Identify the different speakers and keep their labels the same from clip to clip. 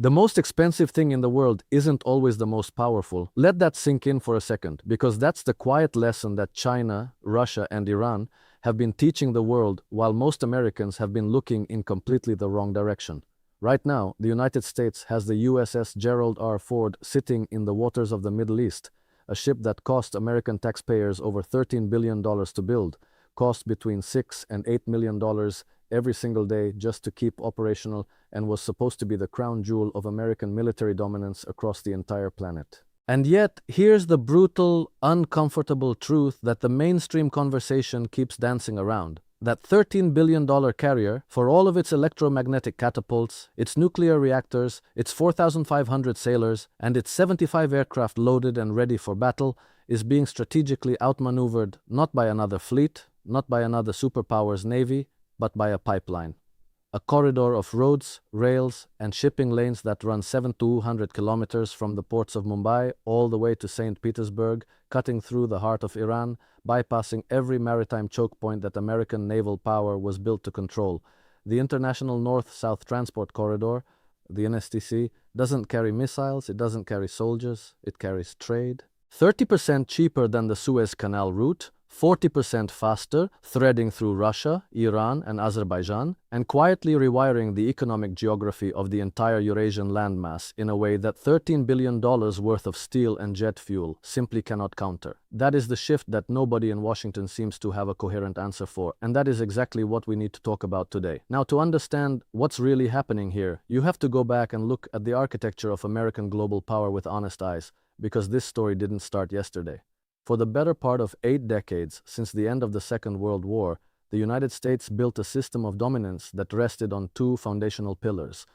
Speaker 1: The most expensive thing in the world isn't always the most powerful. Let that sink in for a second, because that's the quiet lesson that China, Russia, and Iran have been teaching the world, while most Americans have been looking in completely the wrong direction. Right now, the United States has the USS Gerald R. Ford sitting in the waters of the Middle East, a ship that cost American taxpayers over $13 billion to build, cost between $6 and $8 million every single day just to keep operational, and was supposed to be the crown jewel of American military dominance across the entire planet. And yet, here's the brutal, uncomfortable truth that the mainstream conversation keeps dancing around. That $13 billion carrier, for all of its electromagnetic catapults, its nuclear reactors, its 4,500 sailors, and its 75 aircraft loaded and ready for battle, is being strategically outmaneuvered not by another fleet, not by another superpower's navy, but by a pipeline. A corridor of roads, rails, and shipping lanes that run 700 kilometers from the ports of Mumbai all the way to St. Petersburg, cutting through the heart of Iran, bypassing every maritime choke point that American naval power was built to control. The International North-South Transport Corridor, the NSTC, doesn't carry missiles, it doesn't carry soldiers, it carries trade. 30% cheaper than the Suez Canal route, 40% faster, threading through Russia, Iran, and Azerbaijan, and quietly rewiring the economic geography of the entire Eurasian landmass in a way that $13 billion worth of steel and jet fuel simply cannot counter. That is the shift that nobody in Washington seems to have a coherent answer for, and that is exactly what we need to talk about today. Now, to understand what's really happening here, you have to go back and look at the architecture of American global power with honest eyes, because this story didn't start yesterday. For the better part of 8 decades since the end of the Second World War, the United States built a system of dominance that rested on 2 foundational pillars.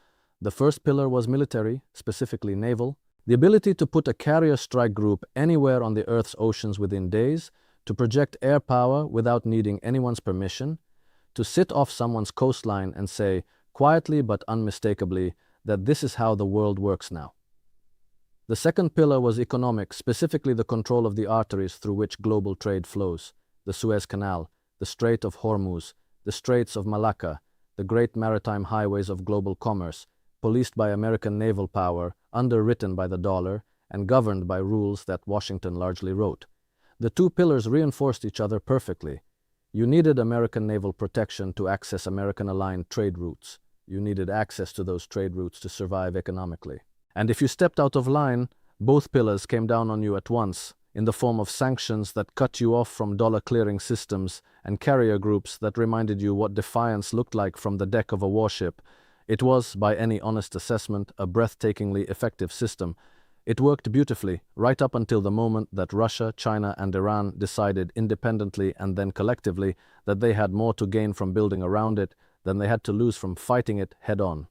Speaker 1: The first pillar was military, specifically naval, the ability to put a carrier strike group anywhere on the Earth's oceans within days, to project air power without needing anyone's permission, to sit off someone's coastline and say, quietly but unmistakably, that this is how the world works now. The second pillar was economic, specifically the control of the arteries through which global trade flows: the Suez Canal, the Strait of Hormuz, the Straits of Malacca, the great maritime highways of global commerce, policed by American naval power, underwritten by the dollar, and governed by rules that Washington largely wrote. The 2 pillars reinforced each other perfectly. You needed American naval protection to access American-aligned trade routes. You needed access to those trade routes to survive economically. And if you stepped out of line, both pillars came down on you at once, in the form of sanctions that cut you off from dollar-clearing systems and carrier groups that reminded you what defiance looked like from the deck of a warship. It was, by any honest assessment, a breathtakingly effective system. It worked beautifully, right up until the moment that Russia, China, and Iran decided independently and then collectively that they had more to gain from building around it than they had to lose from fighting it head-on.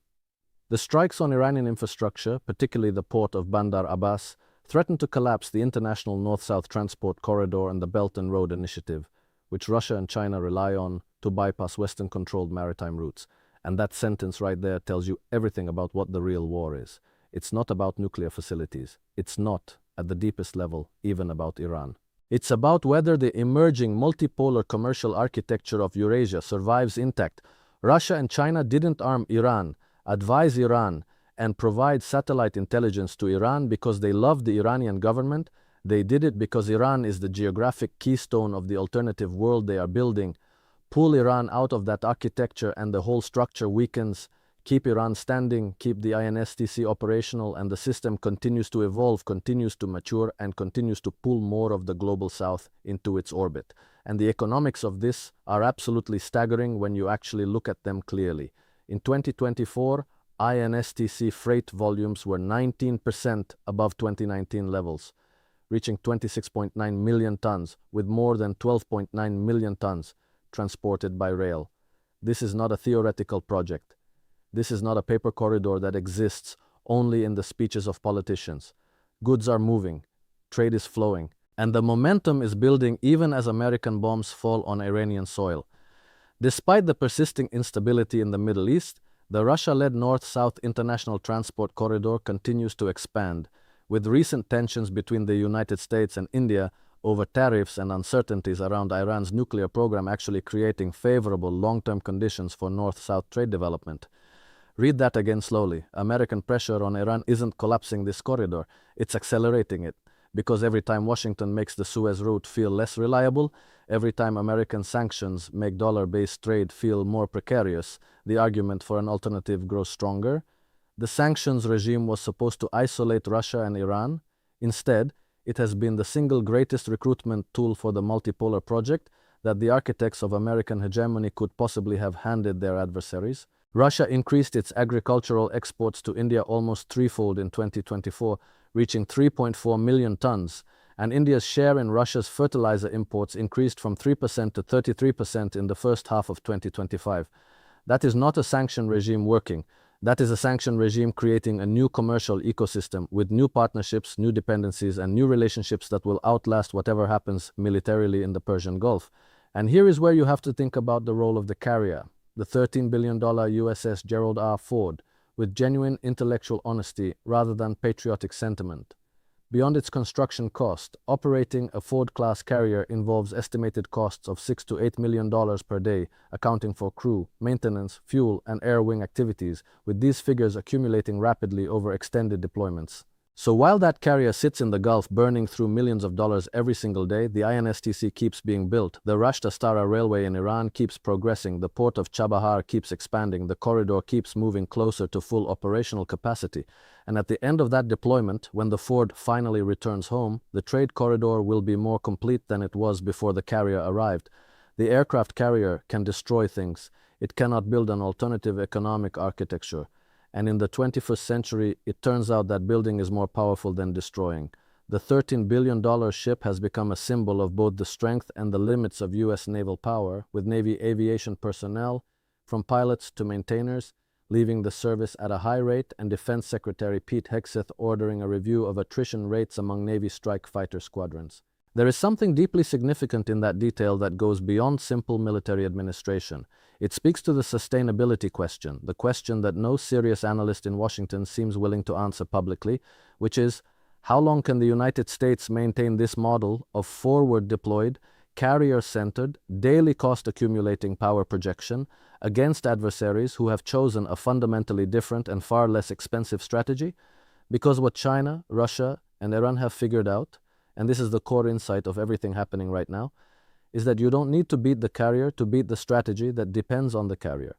Speaker 1: The strikes on Iranian infrastructure, particularly the port of Bandar Abbas, threatened to collapse the International North-South Transport Corridor and the Belt and Road Initiative, which Russia and China rely on to bypass Western-controlled maritime routes. And that sentence right there tells you everything about what the real war is. It's not about nuclear facilities. It's not, at the deepest level, even about Iran. It's about whether the emerging multipolar commercial architecture of Eurasia survives intact. Russia and China didn't arm Iran, advise Iran, and provide satellite intelligence to Iran because they loved the Iranian government. They did it because Iran is the geographic keystone of the alternative world they are building. Pull Iran out of that architecture and the whole structure weakens. Keep Iran standing, keep the INSTC operational, and the system continues to evolve, continues to mature, and continues to pull more of the global south into its orbit. And the economics of this are absolutely staggering when you actually look at them clearly. In 2024, INSTC freight volumes were 19% above 2019 levels, reaching 26.9 million tons, with more than 12.9 million tons transported by rail. This is not a theoretical project. This is not a paper corridor that exists only in the speeches of politicians. Goods are moving, trade is flowing, and the momentum is building even as American bombs fall on Iranian soil. Despite the persisting instability in the Middle East, the Russia-led North-South International Transport Corridor continues to expand, with recent tensions between the United States and India over tariffs and uncertainties around Iran's nuclear program actually creating favorable long-term conditions for North-South trade development. Read that again slowly. American pressure on Iran isn't collapsing this corridor, it's accelerating it. Because every time Washington makes the Suez route feel less reliable, every time American sanctions make dollar-based trade feel more precarious, the argument for an alternative grows stronger. The sanctions regime was supposed to isolate Russia and Iran. Instead, it has been the single greatest recruitment tool for the multipolar project that the architects of American hegemony could possibly have handed their adversaries. Russia increased its agricultural exports to India almost threefold in 2024, reaching 3.4 million tons, and India's share in Russia's fertilizer imports increased from 3% to 33% in the first half of 2025. That is not a sanction regime working. That is a sanction regime creating a new commercial ecosystem with new partnerships, new dependencies, and new relationships that will outlast whatever happens militarily in the Persian Gulf. And here is where you have to think about the role of the carrier, the $13 billion USS Gerald R. Ford, with genuine intellectual honesty rather than patriotic sentiment. Beyond its construction cost, operating a Ford-class carrier involves estimated costs of $6 to $8 million per day, accounting for crew, maintenance, fuel, and air wing activities, with these figures accumulating rapidly over extended deployments. So while that carrier sits in the Gulf burning through millions of dollars every single day, the INSTC keeps being built, the Rasht-Astara railway in Iran keeps progressing, the port of Chabahar keeps expanding, the corridor keeps moving closer to full operational capacity, and at the end of that deployment, when the Ford finally returns home, the trade corridor will be more complete than it was before the carrier arrived. The aircraft carrier can destroy things. It cannot build an alternative economic architecture. And in the 21st century, it turns out that building is more powerful than destroying. The $13 billion ship has become a symbol of both the strength and the limits of U.S. naval power, with Navy aviation personnel, from pilots to maintainers, leaving the service at a high rate, and Defense Secretary Pete Hegseth ordering a review of attrition rates among Navy strike fighter squadrons. There is something deeply significant in that detail that goes beyond simple military administration. It speaks to the sustainability question, the question that no serious analyst in Washington seems willing to answer publicly, which is, how long can the United States maintain this model of forward-deployed, carrier-centered, daily cost-accumulating power projection against adversaries who have chosen a fundamentally different and far less expensive strategy? Because what China, Russia, and Iran have figured out, and this is the core insight of everything happening right now, is that you don't need to beat the carrier to beat the strategy that depends on the carrier.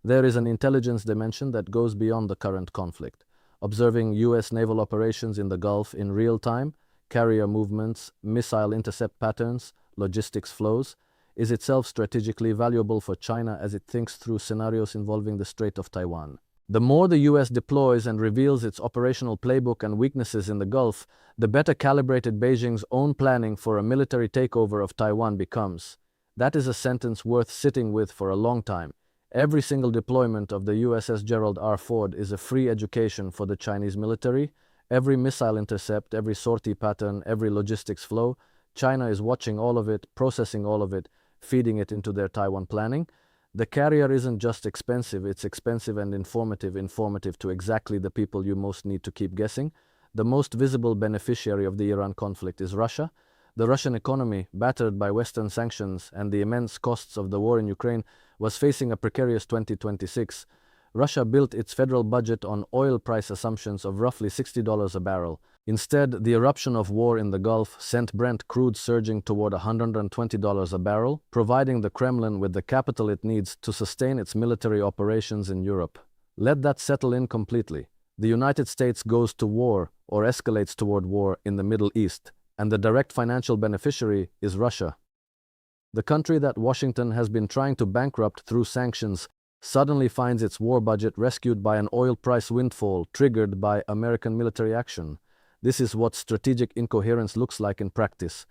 Speaker 1: There is an intelligence dimension that goes beyond the current conflict. Observing U.S. naval operations in the Gulf in real time, carrier movements, missile intercept patterns, logistics flows, is itself strategically valuable for China as it thinks through scenarios involving the Strait of Taiwan. The more the U.S. deploys and reveals its operational playbook and weaknesses in the Gulf, the better calibrated Beijing's own planning for a military takeover of Taiwan becomes. That is a sentence worth sitting with for a long time. Every single deployment of the USS Gerald R. Ford is a free education for the Chinese military. Every missile intercept, every sortie pattern, every logistics flow, China is watching all of it, processing all of it, feeding it into their Taiwan planning. The carrier isn't just expensive, it's expensive and informative to exactly the people you most need to keep guessing. The most visible beneficiary of the Iran conflict is Russia. The Russian economy, battered by Western sanctions and the immense costs of the war in Ukraine, was facing a precarious 2026. Russia built its federal budget on oil price assumptions of roughly $60 a barrel. Instead, the eruption of war in the Gulf sent Brent crude surging toward $120 a barrel, providing the Kremlin with the capital it needs to sustain its military operations in Europe. Let that settle in completely. The United States goes to war, or escalates toward war, in the Middle East, and the direct financial beneficiary is Russia. The country that Washington has been trying to bankrupt through sanctions suddenly finds its war budget rescued by an oil price windfall triggered by American military action. This is what strategic incoherence looks like in practice.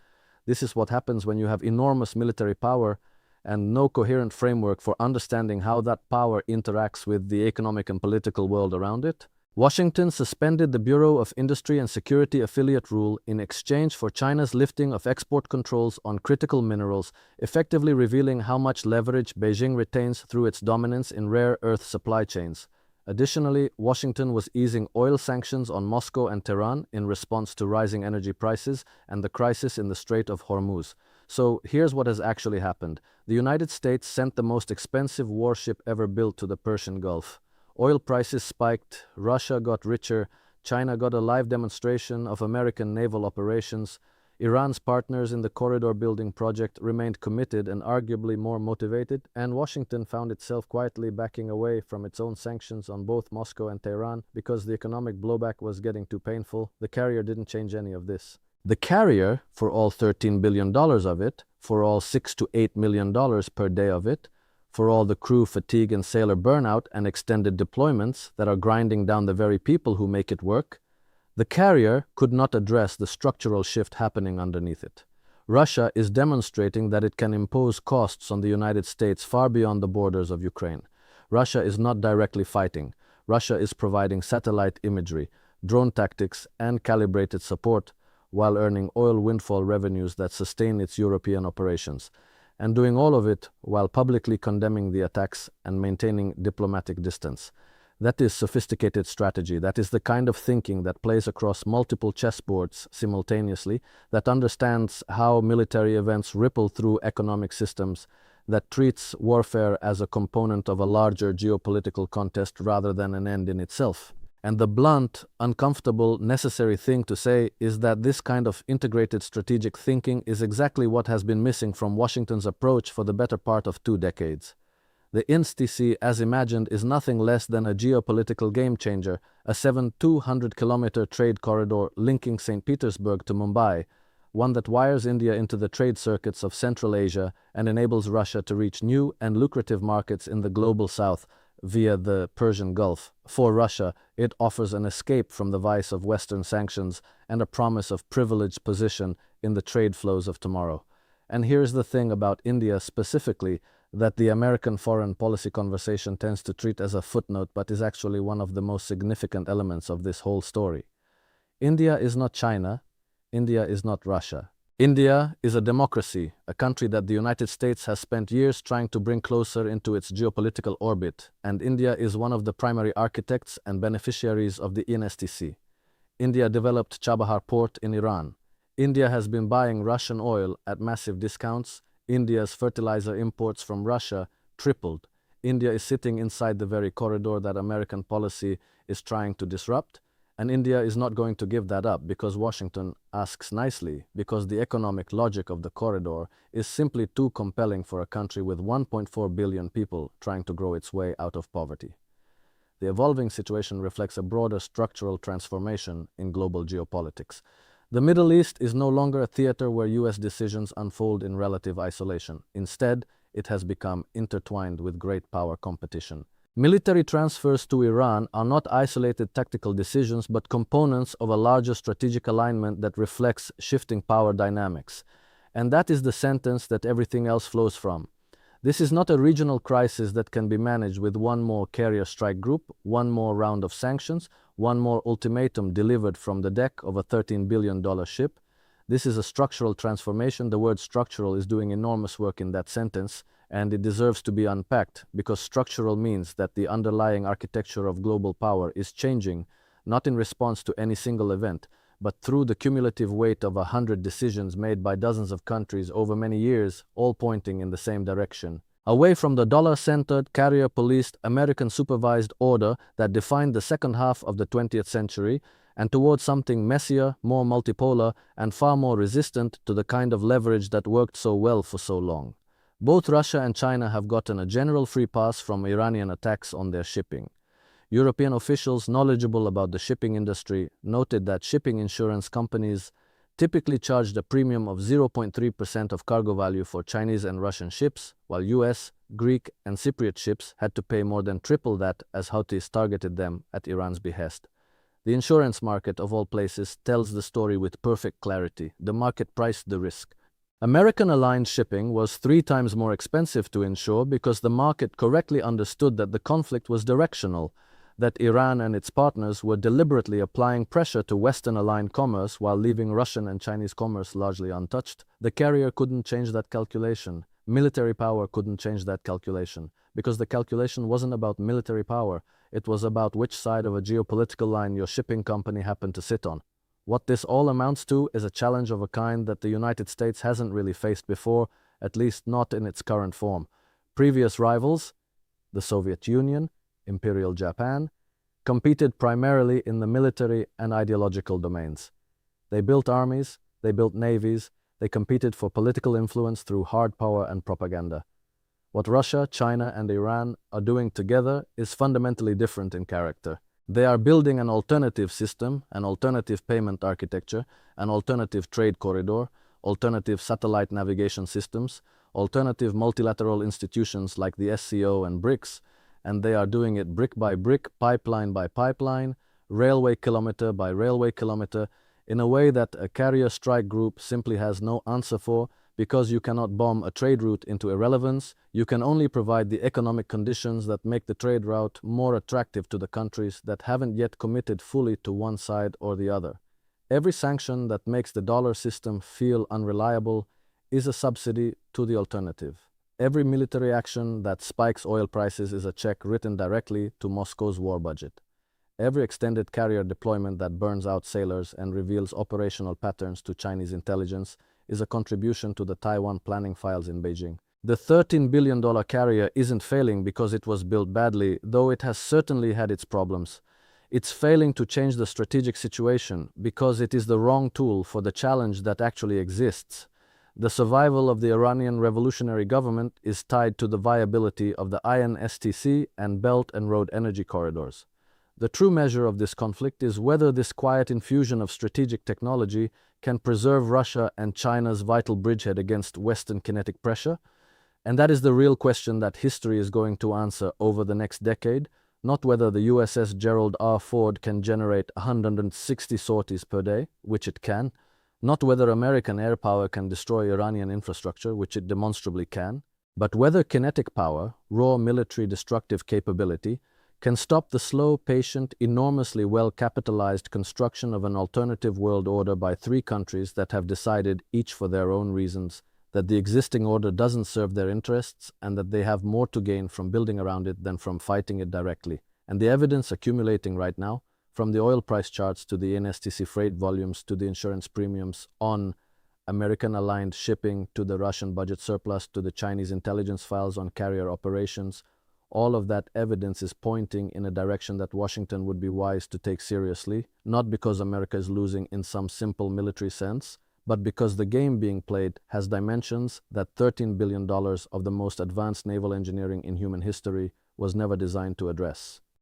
Speaker 1: This is what happens when you have enormous military power and no coherent framework for understanding how that power interacts with the economic and political world around it. Washington suspended the Bureau of Industry and Security affiliate rule in exchange for China's lifting of export controls on critical minerals, effectively revealing how much leverage Beijing retains through its dominance in rare earth supply chains. Additionally, Washington was easing oil sanctions on Moscow and Tehran in response to rising energy prices and the crisis in the Strait of Hormuz. So here's what has actually happened. The United States sent the most expensive warship ever built to the Persian Gulf. Oil prices spiked, Russia got richer, China got a live demonstration of American naval operations, Iran's partners in the corridor building project remained committed and arguably more motivated, and Washington found itself quietly backing away from its own sanctions on both Moscow and Tehran because the economic blowback was getting too painful. The carrier didn't change any of this. The carrier, for all $13 billion of it, for all $6 to $8 million per day of it, for all the crew fatigue and sailor burnout and extended deployments that are grinding down the very people who make it work, the carrier could not address the structural shift happening underneath it. Russia is demonstrating that it can impose costs on the United States far beyond the borders of Ukraine. Russia is not directly fighting. Russia is providing satellite imagery, drone tactics, and calibrated support while earning oil windfall revenues that sustain its European operations, and doing all of it while publicly condemning the attacks and maintaining diplomatic distance. That is sophisticated strategy. That is the kind of thinking that plays across multiple chessboards simultaneously, that understands how military events ripple through economic systems, that treats warfare as a component of a larger geopolitical contest rather than an end in itself. And the blunt, uncomfortable, necessary thing to say is that this kind of integrated strategic thinking is exactly what has been missing from Washington's approach for the better part of 2 decades. The INSTC, as imagined, is nothing less than a geopolitical game-changer, a 200-kilometer trade corridor linking St. Petersburg to Mumbai, one that wires India into the trade circuits of Central Asia and enables Russia to reach new and lucrative markets in the global south via the Persian Gulf. For Russia, it offers an escape from the vice of Western sanctions and a promise of privileged position in the trade flows of tomorrow. And here's the thing about India specifically, that the American foreign policy conversation tends to treat as a footnote but is actually one of the most significant elements of this whole story. India is not China. India is not Russia. India is a democracy, a country that the United States has spent years trying to bring closer into its geopolitical orbit, and India is one of the primary architects and beneficiaries of the INSTC. India developed Chabahar port in Iran. India has been buying Russian oil at massive discounts. India's fertilizer imports from Russia tripled. India is sitting inside the very corridor that American policy is trying to disrupt, and India is not going to give that up because Washington asks nicely, because the economic logic of the corridor is simply too compelling for a country with 1.4 billion people trying to grow its way out of poverty. The evolving situation reflects a broader structural transformation in global geopolitics. The Middle East is no longer a theater where US decisions unfold in relative isolation. Instead, it has become intertwined with great power competition. Military transfers to Iran are not isolated tactical decisions but components of a larger strategic alignment that reflects shifting power dynamics. And that is the sentence that everything else flows from. This is not a regional crisis that can be managed with one more carrier strike group, one more round of sanctions, one more ultimatum delivered from the deck of a $13 billion ship. This is a structural transformation. The word structural is doing enormous work in that sentence, and it deserves to be unpacked, because structural means that the underlying architecture of global power is changing, not in response to any single event, but through the cumulative weight of 100 decisions made by dozens of countries over many years, all pointing in the same direction. Away from the dollar-centered, carrier-policed, American-supervised order that defined the second half of the 20th century, and towards something messier, more multipolar, and far more resistant to the kind of leverage that worked so well for so long. Both Russia and China have gotten a general free pass from Iranian attacks on their shipping. European officials knowledgeable about the shipping industry noted that shipping insurance companies typically charged a premium of 0.3% of cargo value for Chinese and Russian ships, while US, Greek, and Cypriot ships had to pay more than triple that as Houthis targeted them at Iran's behest. The insurance market, of all places, tells the story with perfect clarity. The market priced the risk. American-aligned shipping was 3 times more expensive to insure because the market correctly understood that the conflict was directional, that Iran and its partners were deliberately applying pressure to Western-aligned commerce while leaving Russian and Chinese commerce largely untouched. The carrier couldn't change that calculation. Military power couldn't change that calculation, because the calculation wasn't about military power. It was about which side of a geopolitical line your shipping company happened to sit on. What this all amounts to is a challenge of a kind that the United States hasn't really faced before, at least not in its current form. Previous rivals, the Soviet Union, Imperial Japan, competed primarily in the military and ideological domains. They built armies, they built navies, they competed for political influence through hard power and propaganda. What Russia, China, and Iran are doing together is fundamentally different in character. They are building an alternative system, an alternative payment architecture, an alternative trade corridor, alternative satellite navigation systems, alternative multilateral institutions like the SCO and BRICS, and they are doing it brick by brick, pipeline by pipeline, railway kilometer by railway kilometer, in a way that a carrier strike group simply has no answer for, because you cannot bomb a trade route into irrelevance. You can only provide the economic conditions that make the trade route more attractive to the countries that haven't yet committed fully to one side or the other. Every sanction that makes the dollar system feel unreliable is a subsidy to the alternative. Every military action that spikes oil prices is a check written directly to Moscow's war budget. Every extended carrier deployment that burns out sailors and reveals operational patterns to Chinese intelligence is a contribution to the Taiwan planning files in Beijing. The $13 billion carrier isn't failing because it was built badly, though it has certainly had its problems. It's failing to change the strategic situation because it is the wrong tool for the challenge that actually exists. The survival of the Iranian revolutionary government is tied to the viability of the INSTC and Belt and Road energy corridors. The true measure of this conflict is whether this quiet infusion of strategic technology can preserve Russia and China's vital bridgehead against Western kinetic pressure. And that is the real question that history is going to answer over the next decade, not whether the USS Gerald R. Ford can generate 160 sorties per day, which it can, not whether American air power can destroy Iranian infrastructure, which it demonstrably can, but whether kinetic power, raw military destructive capability, can stop the slow, patient, enormously well-capitalized construction of an alternative world order by three countries that have decided, each for their own reasons, that the existing order doesn't serve their interests and that they have more to gain from building around it than from fighting it directly. And the evidence accumulating right now, from the oil price charts to the NSTC freight volumes to the insurance premiums on American-aligned shipping to the Russian budget surplus to the Chinese intelligence files on carrier operations, all of that evidence is pointing in a direction that Washington would be wise to take seriously, not because America is losing in some simple military sense, but because the game being played has dimensions that $13 billion of the most advanced naval engineering in human history was never designed to address.